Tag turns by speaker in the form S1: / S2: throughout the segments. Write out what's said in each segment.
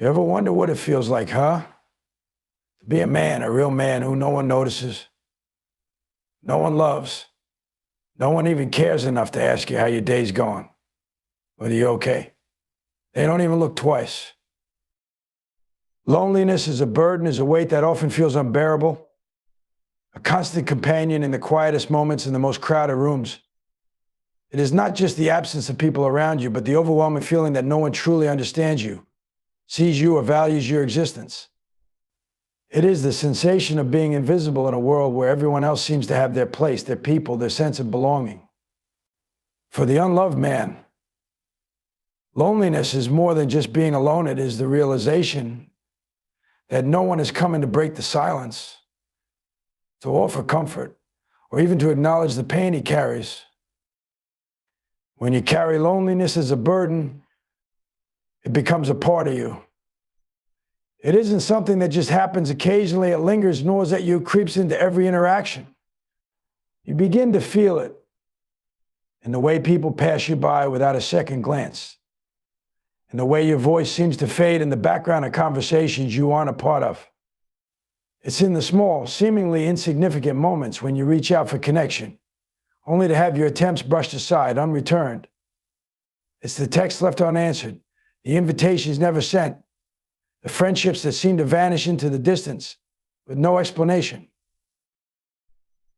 S1: You ever wonder what it feels like, huh? To be a man, a real man who no one notices, no one loves, no one even cares enough to ask you how your day's going, whether you're okay. They don't even look twice. Loneliness is a burden, is a weight that often feels unbearable, a constant companion in the quietest moments in the most crowded rooms. It is not just the absence of people around you, but the overwhelming feeling that no one truly understands you, sees you, or values your existence. It is the sensation of being invisible in a world where everyone else seems to have their place, their people, their sense of belonging. For the unloved man, loneliness is more than just being alone. It is the realization that no one is coming to break the silence, to offer comfort, or even to acknowledge the pain he carries. When you carry loneliness as a burden, it becomes a part of you. It isn't something that just happens occasionally, it lingers, nor is that you creeps into every interaction. You begin to feel it in the way people pass you by without a second glance, in the way your voice seems to fade in the background of conversations you aren't a part of. It's in the small, seemingly insignificant moments when you reach out for connection, only to have your attempts brushed aside, unreturned. It's the text left unanswered, the invitations never sent, the friendships that seem to vanish into the distance with no explanation.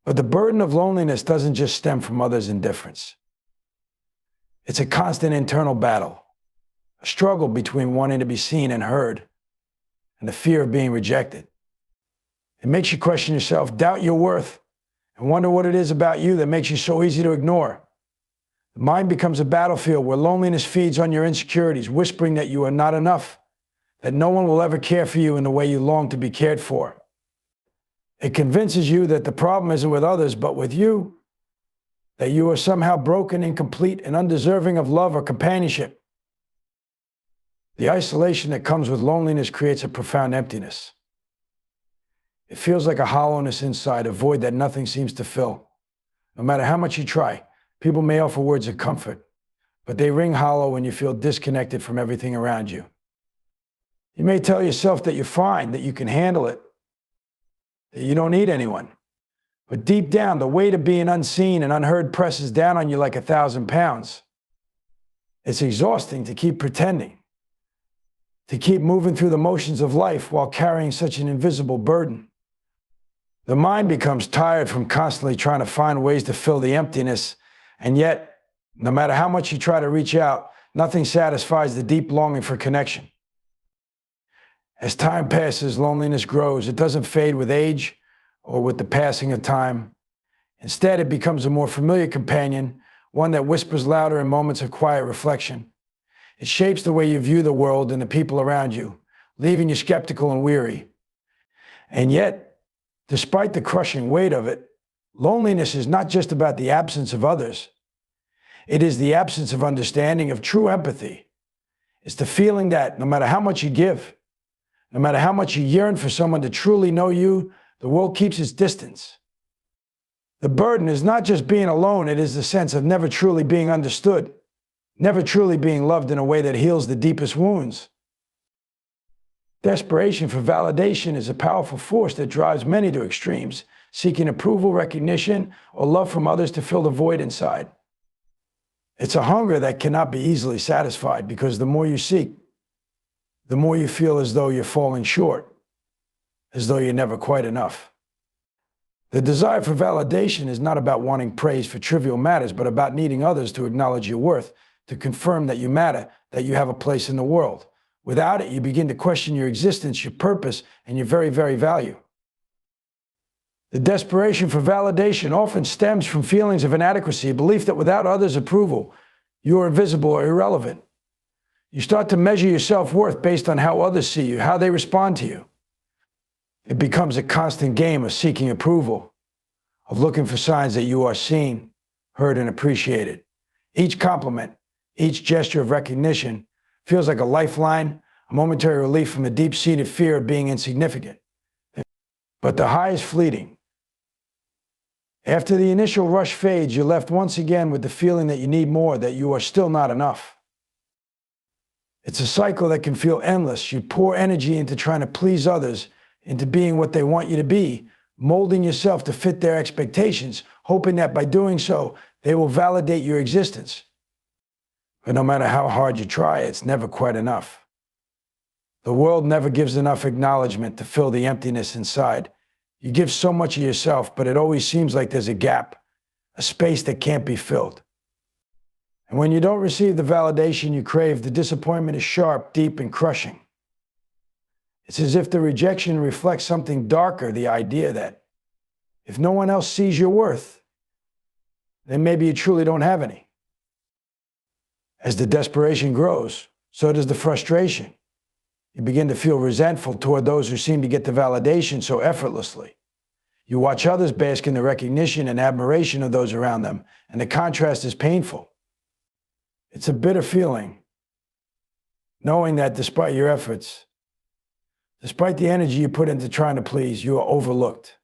S1: But the burden of loneliness doesn't just stem from others' indifference. It's a constant internal battle, a struggle between wanting to be seen and heard and the fear of being rejected. It makes you question yourself, doubt your worth, and wonder what it is about you that makes you so easy to ignore. The mind becomes a battlefield where loneliness feeds on your insecurities, whispering that you are not enough, that no one will ever care for you in the way you long to be cared for. It convinces you that the problem isn't with others, but with you, that you are somehow broken, incomplete, and undeserving of love or companionship. The isolation that comes with loneliness creates a profound emptiness. It feels like a hollowness inside, a void that nothing seems to fill. No matter how much you try, people may offer words of comfort, but they ring hollow when you feel disconnected from everything around you. You may tell yourself that you're fine, that you can handle it, that you don't need anyone. But deep down, the weight of being unseen and unheard presses down on you like 1,000 pounds. It's exhausting to keep pretending, to keep moving through the motions of life while carrying such an invisible burden. The mind becomes tired from constantly trying to find ways to fill the emptiness, and yet, no matter how much you try to reach out, nothing satisfies the deep longing for connection. As time passes, loneliness grows. It doesn't fade with age or with the passing of time. Instead, it becomes a more familiar companion, one that whispers louder in moments of quiet reflection. It shapes the way you view the world and the people around you, leaving you skeptical and weary. And yet, despite the crushing weight of it, loneliness is not just about the absence of others. It is the absence of understanding, of true empathy. It's the feeling that no matter how much you give, no matter how much you yearn for someone to truly know you, the world keeps its distance. The burden is not just being alone, it is the sense of never truly being understood, never truly being loved in a way that heals the deepest wounds. Desperation for validation is a powerful force that drives many to extremes, seeking approval, recognition, or love from others to fill the void inside. It's a hunger that cannot be easily satisfied because the more you seek, the more you feel as though you're falling short, as though you're never quite enough. The desire for validation is not about wanting praise for trivial matters, but about needing others to acknowledge your worth, to confirm that you matter, that you have a place in the world. Without it, you begin to question your existence, your purpose, and your very, very value. The desperation for validation often stems from feelings of inadequacy, a belief that without others' approval, you are invisible or irrelevant. You start to measure your self-worth based on how others see you, how they respond to you. It becomes a constant game of seeking approval, of looking for signs that you are seen, heard, and appreciated. Each compliment, each gesture of recognition feels like a lifeline, a momentary relief from the deep-seated fear of being insignificant. But the high is fleeting. After the initial rush fades, you're left once again with the feeling that you need more, that you are still not enough. It's a cycle that can feel endless. You pour energy into trying to please others, into being what they want you to be, molding yourself to fit their expectations, hoping that by doing so, they will validate your existence. But no matter how hard you try, it's never quite enough. The world never gives enough acknowledgement to fill the emptiness inside. You give so much of yourself, but it always seems like there's a gap, a space that can't be filled. And when you don't receive the validation you crave, the disappointment is sharp, deep, and crushing. It's as if the rejection reflects something darker, the idea that if no one else sees your worth, then maybe you truly don't have any. As the desperation grows, so does the frustration. You begin to feel resentful toward those who seem to get the validation so effortlessly. You watch others bask in the recognition and admiration of those around them, and the contrast is painful. It's a bitter feeling, knowing that despite your efforts, despite the energy you put into trying to please, you are overlooked.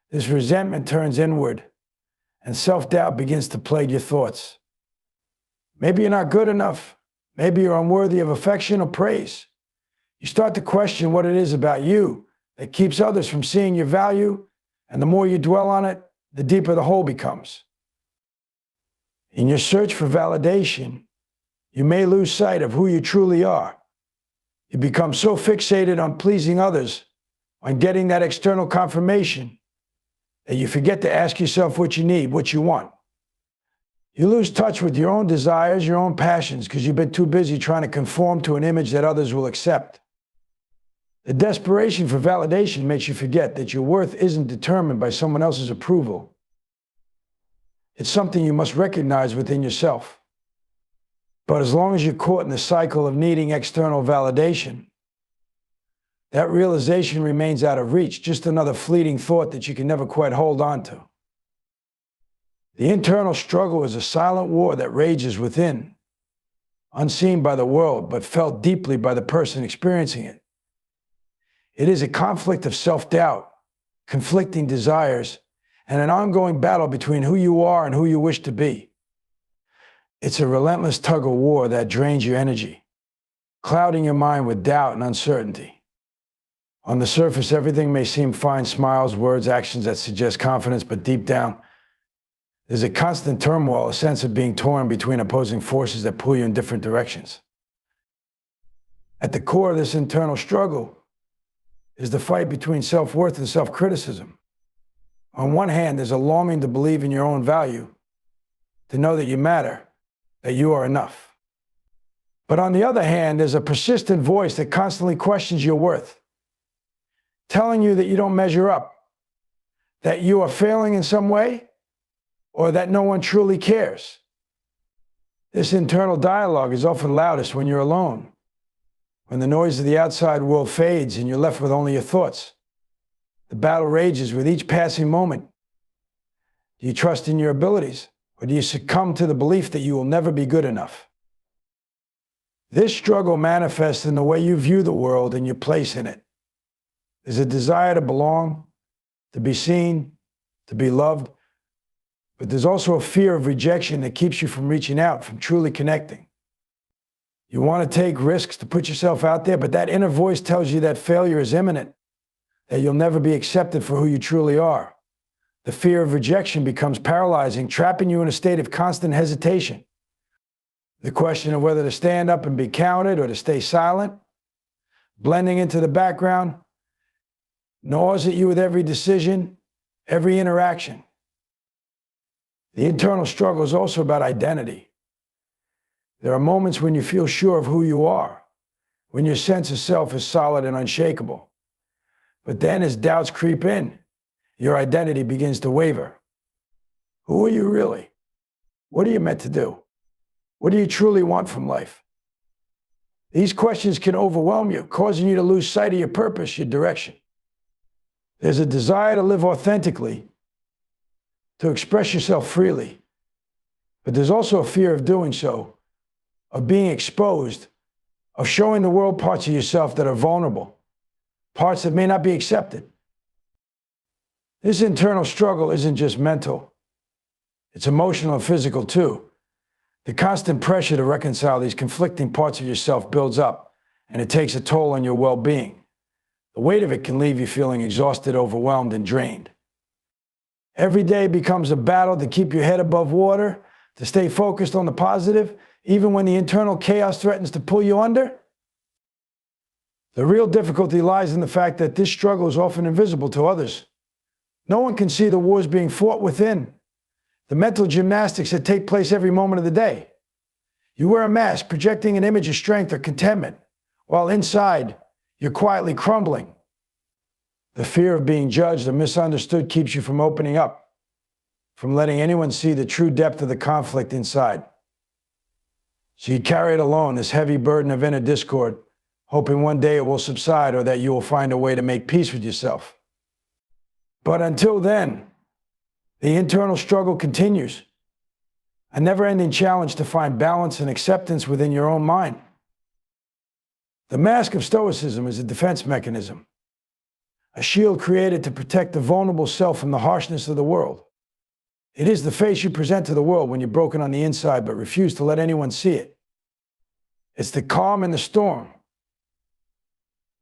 S1: This resentment turns inward, and self-doubt begins to plague your thoughts. Maybe you're not good enough. Maybe you're unworthy of affection or praise. You start to question what it is about you that keeps others from seeing your value, and the more you dwell on it, the deeper the hole becomes. In your search for validation, you may lose sight of who you truly are. You become so fixated on pleasing others, on getting that external confirmation, that you forget to ask yourself what you need, what you want. You lose touch with your own desires, your own passions, because you've been too busy trying to conform to an image that others will accept. The desperation for validation makes you forget that your worth isn't determined by someone else's approval. It's something you must recognize within yourself. But as long as you're caught in the cycle of needing external validation, that realization remains out of reach, just another fleeting thought that you can never quite hold on to. The internal struggle is a silent war that rages within, unseen by the world, but felt deeply by the person experiencing it. It is a conflict of self-doubt, conflicting desires, and an ongoing battle between who you are and who you wish to be. It's a relentless tug-of-war that drains your energy, clouding your mind with doubt and uncertainty. On the surface, everything may seem fine: smiles, words, actions that suggest confidence, but deep down, there's a constant turmoil, a sense of being torn between opposing forces that pull you in different directions. At the core of this internal struggle is the fight between self-worth and self-criticism. On one hand, there's a longing to believe in your own value, to know that you matter, that you are enough. But on the other hand, there's a persistent voice that constantly questions your worth, telling you that you don't measure up, that you are failing in some way, or that no one truly cares. This internal dialogue is often loudest when you're alone, when the noise of the outside world fades and you're left with only your thoughts. The battle rages with each passing moment. Do you trust in your abilities, or do you succumb to the belief that you will never be good enough? This struggle manifests in the way you view the world and your place in it. There's a desire to belong, to be seen, to be loved, but there's also a fear of rejection that keeps you from reaching out, from truly connecting. You want to take risks to put yourself out there, but that inner voice tells you that failure is imminent, that you'll never be accepted for who you truly are. The fear of rejection becomes paralyzing, trapping you in a state of constant hesitation. The question of whether to stand up and be counted or to stay silent, blending into the background, gnaws at you with every decision, every interaction. The internal struggle is also about identity. There are moments when you feel sure of who you are, when your sense of self is solid and unshakable. But then as doubts creep in, your identity begins to waver. Who are you really? What are you meant to do? What do you truly want from life? These questions can overwhelm you, causing you to lose sight of your purpose, your direction. There's a desire to live authentically, to express yourself freely. But there's also a fear of doing so, of being exposed, of showing the world parts of yourself that are vulnerable, parts that may not be accepted. This internal struggle isn't just mental. It's emotional and physical too. The constant pressure to reconcile these conflicting parts of yourself builds up, and it takes a toll on your well-being. The weight of it can leave you feeling exhausted, overwhelmed, and drained. Every day becomes a battle to keep your head above water, to stay focused on the positive, even when the internal chaos threatens to pull you under. The real difficulty lies in the fact that this struggle is often invisible to others. No one can see the wars being fought within, the mental gymnastics that take place every moment of the day. You wear a mask projecting an image of strength or contentment, while inside, you're quietly crumbling. The fear of being judged or misunderstood keeps you from opening up, from letting anyone see the true depth of the conflict inside. So you carry it alone, this heavy burden of inner discord, hoping one day it will subside or that you will find a way to make peace with yourself. But until then, the internal struggle continues, a never-ending challenge to find balance and acceptance within your own mind. The mask of stoicism is a defense mechanism, a shield created to protect the vulnerable self from the harshness of the world. It is the face you present to the world when you're broken on the inside but refuse to let anyone see it. It's the calm in the storm,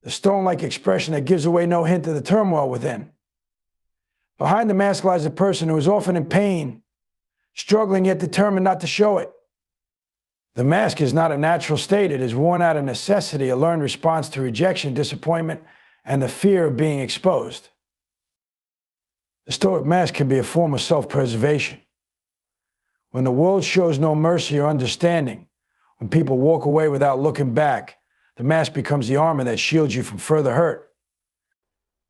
S1: the stone-like expression that gives away no hint of the turmoil within. Behind the mask lies a person who is often in pain, struggling yet determined not to show it. The mask is not a natural state. It is worn out of necessity, a learned response to rejection, disappointment, and the fear of being exposed. The stoic mask can be a form of self-preservation. When the world shows no mercy or understanding, when people walk away without looking back, the mask becomes the armor that shields you from further hurt.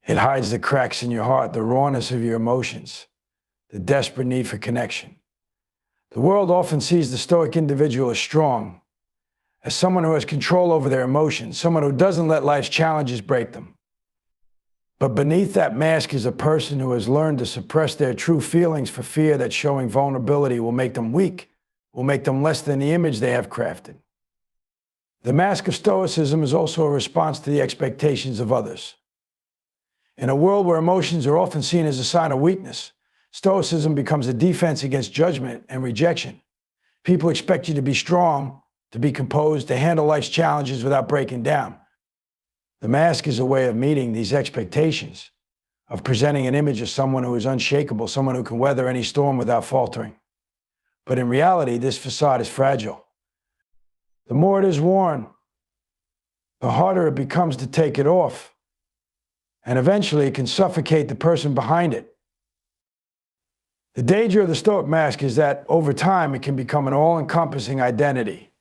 S1: It hides the cracks in your heart, the rawness of your emotions, the desperate need for connection. The world often sees the stoic individual as strong, as someone who has control over their emotions, someone who doesn't let life's challenges break them. But beneath that mask is a person who has learned to suppress their true feelings for fear that showing vulnerability will make them weak, will make them less than the image they have crafted. The mask of stoicism is also a response to the expectations of others. In a world where emotions are often seen as a sign of weakness, stoicism becomes a defense against judgment and rejection. People expect you to be strong, to be composed, to handle life's challenges without breaking down. The mask is a way of meeting these expectations, of presenting an image of someone who is unshakable, someone who can weather any storm without faltering. But in reality, this facade is fragile. The more it is worn, the harder it becomes to take it off. And eventually it can suffocate the person behind it. The danger of the stoic mask is that over time it can become an all-encompassing identity.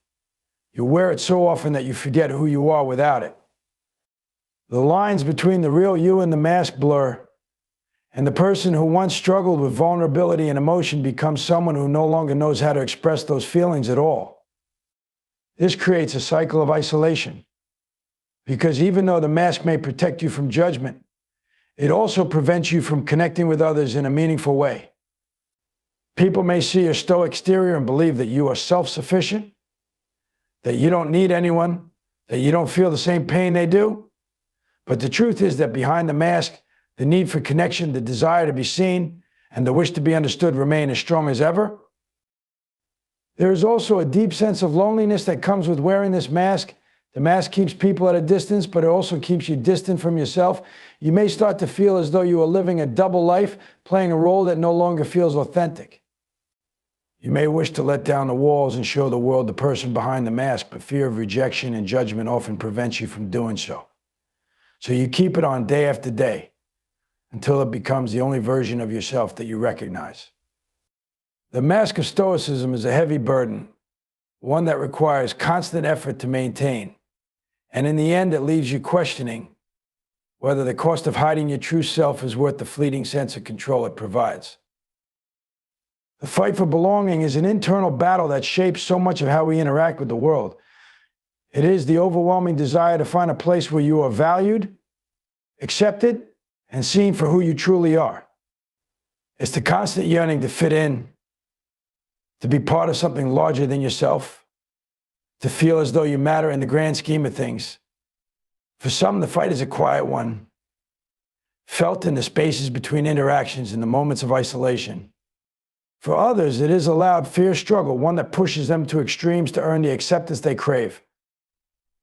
S1: You wear it so often that you forget who you are without it. The lines between the real you and the mask blur, and the person who once struggled with vulnerability and emotion becomes someone who no longer knows how to express those feelings at all. This creates a cycle of isolation, because even though the mask may protect you from judgment, it also prevents you from connecting with others in a meaningful way. People may see your stoic exterior and believe that you are self-sufficient, that you don't need anyone, that you don't feel the same pain they do. But the truth is that behind the mask, the need for connection, the desire to be seen, and the wish to be understood remain as strong as ever. There is also a deep sense of loneliness that comes with wearing this mask. The mask keeps people at a distance, but it also keeps you distant from yourself. You may start to feel as though you are living a double life, playing a role that no longer feels authentic. You may wish to let down the walls and show the world the person behind the mask, but fear of rejection and judgment often prevents you from doing so. So you keep it on day after day until it becomes the only version of yourself that you recognize. The mask of stoicism is a heavy burden, one that requires constant effort to maintain. And in the end, it leaves you questioning whether the cost of hiding your true self is worth the fleeting sense of control it provides. The fight for belonging is an internal battle that shapes so much of how we interact with the world. It is the overwhelming desire to find a place where you are valued, accepted, and seen for who you truly are. It's the constant yearning to fit in, to be part of something larger than yourself, to feel as though you matter in the grand scheme of things. For some, the fight is a quiet one, felt in the spaces between interactions, in the moments of isolation. For others, it is a loud, fierce struggle, one that pushes them to extremes to earn the acceptance they crave.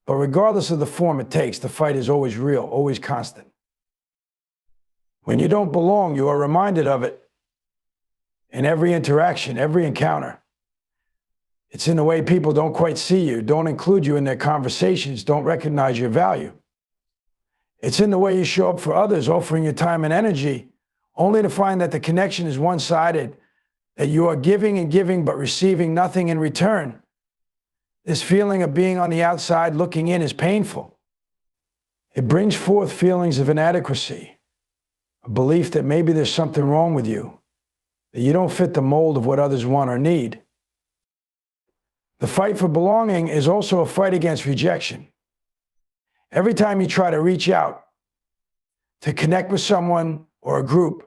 S1: But regardless of the form it takes, the fight is always real, always constant. When you don't belong, you are reminded of it in every interaction, every encounter. It's in the way people don't quite see you, don't include you in their conversations, don't recognize your value. It's in the way you show up for others, offering your time and energy, only to find that the connection is one-sided, that you are giving and giving but receiving nothing in return. This feeling of being on the outside looking in is painful. It brings forth feelings of inadequacy, a belief that maybe there's something wrong with you, that you don't fit the mold of what others want or need. The fight for belonging is also a fight against rejection. Every time you try to reach out, to connect with someone or a group,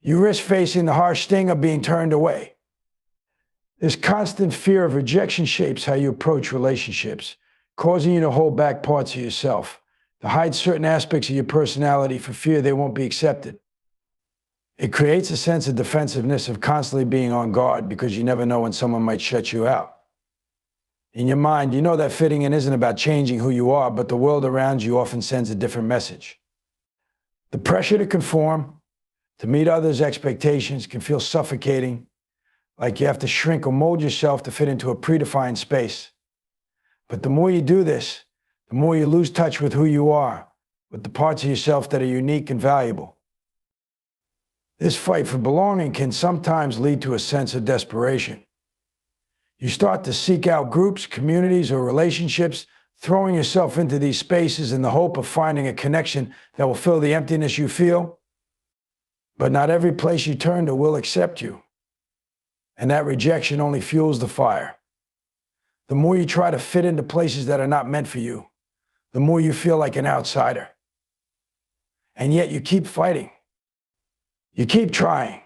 S1: you risk facing the harsh sting of being turned away. This constant fear of rejection shapes how you approach relationships, causing you to hold back parts of yourself, to hide certain aspects of your personality for fear they won't be accepted. It creates a sense of defensiveness, of constantly being on guard because you never know when someone might shut you out. In your mind, you know that fitting in isn't about changing who you are, but the world around you often sends a different message. The pressure to conform, to meet others' expectations can feel suffocating, like you have to shrink or mold yourself to fit into a predefined space. But the more you do this, the more you lose touch with who you are, with the parts of yourself that are unique and valuable. This fight for belonging can sometimes lead to a sense of desperation. You start to seek out groups, communities, or relationships, throwing yourself into these spaces in the hope of finding a connection that will fill the emptiness you feel. But not every place you turn to will accept you. And that rejection only fuels the fire. The more you try to fit into places that are not meant for you, the more you feel like an outsider. And yet you keep fighting. You keep trying.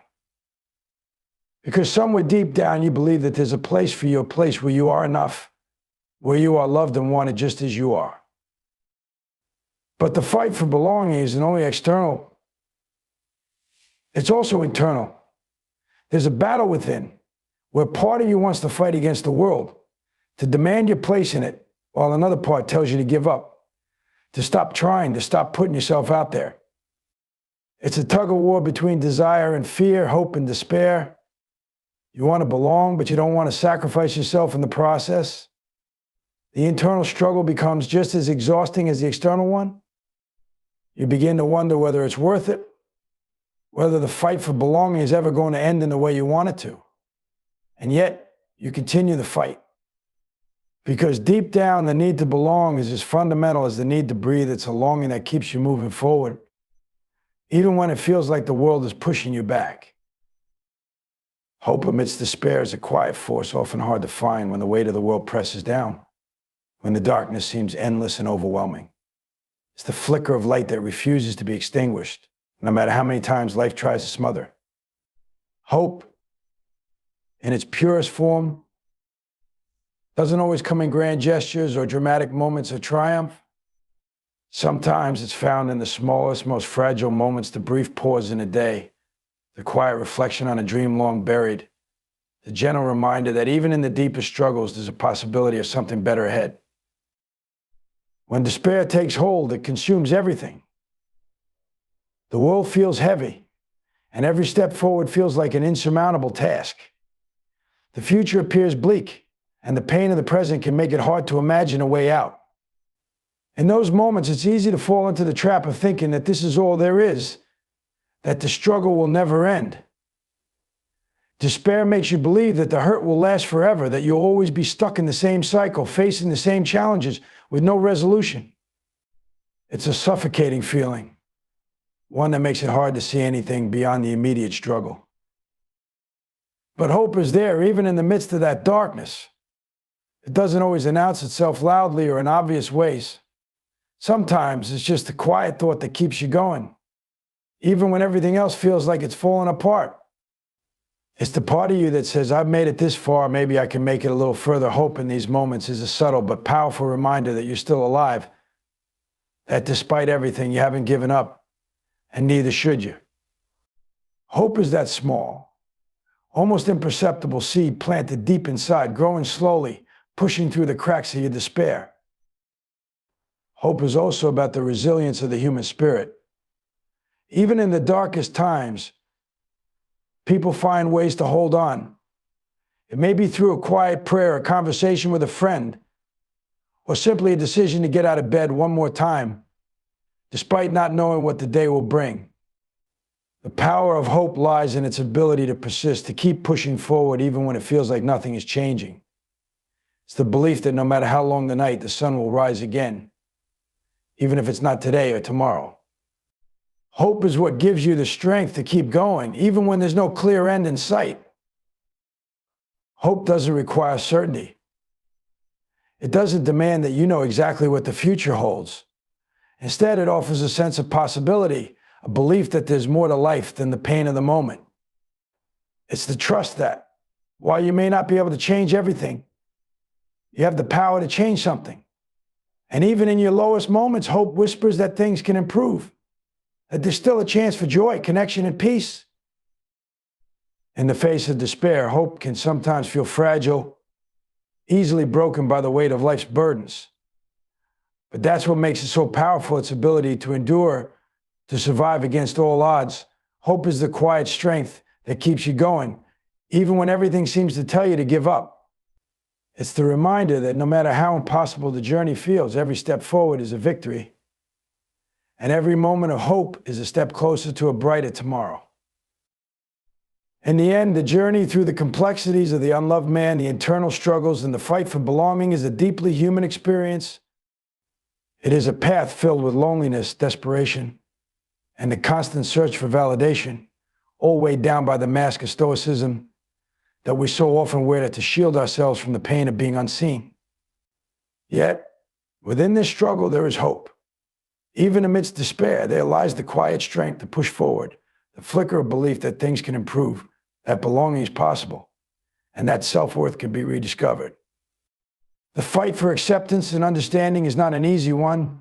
S1: Because somewhere deep down you believe that there's a place for you, a place where you are enough, where you are loved and wanted just as you are. But the fight for belonging isn't only external, it's also internal. There's a battle within, where part of you wants to fight against the world, to demand your place in it, while another part tells you to give up, to stop trying, to stop putting yourself out there. It's a tug of war between desire and fear, hope and despair. You want to belong, but you don't want to sacrifice yourself in the process. The internal struggle becomes just as exhausting as the external one. You begin to wonder whether it's worth it, whether the fight for belonging is ever going to end in the way you want it to. And yet, you continue the fight. Because deep down, the need to belong is as fundamental as the need to breathe. It's a longing that keeps you moving forward, even when it feels like the world is pushing you back. Hope amidst despair is a quiet force, often hard to find when the weight of the world presses down, when the darkness seems endless and overwhelming. It's the flicker of light that refuses to be extinguished, no matter how many times life tries to smother. Hope, in its purest form, doesn't always come in grand gestures or dramatic moments of triumph. Sometimes it's found in the smallest, most fragile moments, the brief pause in a day, the quiet reflection on a dream long buried, the gentle reminder that even in the deepest struggles, there's a possibility of something better ahead. When despair takes hold, it consumes everything. The world feels heavy, and every step forward feels like an insurmountable task. The future appears bleak, and the pain of the present can make it hard to imagine a way out. In those moments, it's easy to fall into the trap of thinking that this is all there is, that the struggle will never end. Despair makes you believe that the hurt will last forever, that you'll always be stuck in the same cycle, facing the same challenges with no resolution. It's a suffocating feeling, one that makes it hard to see anything beyond the immediate struggle. But hope is there, even in the midst of that darkness. It doesn't always announce itself loudly or in obvious ways. Sometimes it's just a quiet thought that keeps you going, even when everything else feels like it's falling apart. It's the part of you that says, I've made it this far, maybe I can make it a little further. Hope in these moments is a subtle but powerful reminder that you're still alive, that despite everything, you haven't given up, and neither should you. Hope is that small, almost imperceptible seed planted deep inside, growing slowly, pushing through the cracks of your despair. Hope is also about the resilience of the human spirit. Even in the darkest times, people find ways to hold on. It may be through a quiet prayer, a conversation with a friend, or simply a decision to get out of bed one more time, despite not knowing what the day will bring. The power of hope lies in its ability to persist, to keep pushing forward even when it feels like nothing is changing. It's the belief that no matter how long the night, the sun will rise again, even if it's not today or tomorrow. Hope is what gives you the strength to keep going, even when there's no clear end in sight. Hope doesn't require certainty. It doesn't demand that you know exactly what the future holds. Instead, it offers a sense of possibility, a belief that there's more to life than the pain of the moment. It's the trust that, while you may not be able to change everything, you have the power to change something. And even in your lowest moments, hope whispers that things can improve, that there's still a chance for joy, connection, and peace. In the face of despair, hope can sometimes feel fragile, easily broken by the weight of life's burdens. But that's what makes it so powerful, its ability to endure, to survive against all odds. Hope is the quiet strength that keeps you going, even when everything seems to tell you to give up. It's the reminder that no matter how impossible the journey feels, every step forward is a victory. And every moment of hope is a step closer to a brighter tomorrow. In the end, the journey through the complexities of the unloved man, the internal struggles, and the fight for belonging is a deeply human experience. It is a path filled with loneliness, desperation, and the constant search for validation, all weighed down by the mask of stoicism that we so often wear to shield ourselves from the pain of being unseen. Yet, within this struggle, there is hope. Even amidst despair, there lies the quiet strength to push forward, the flicker of belief that things can improve, that belonging is possible, and that self-worth can be rediscovered. The fight for acceptance and understanding is not an easy one,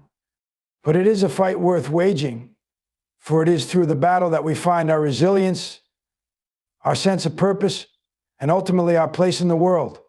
S1: but it is a fight worth waging, for it is through the battle that we find our resilience, our sense of purpose, and ultimately our place in the world.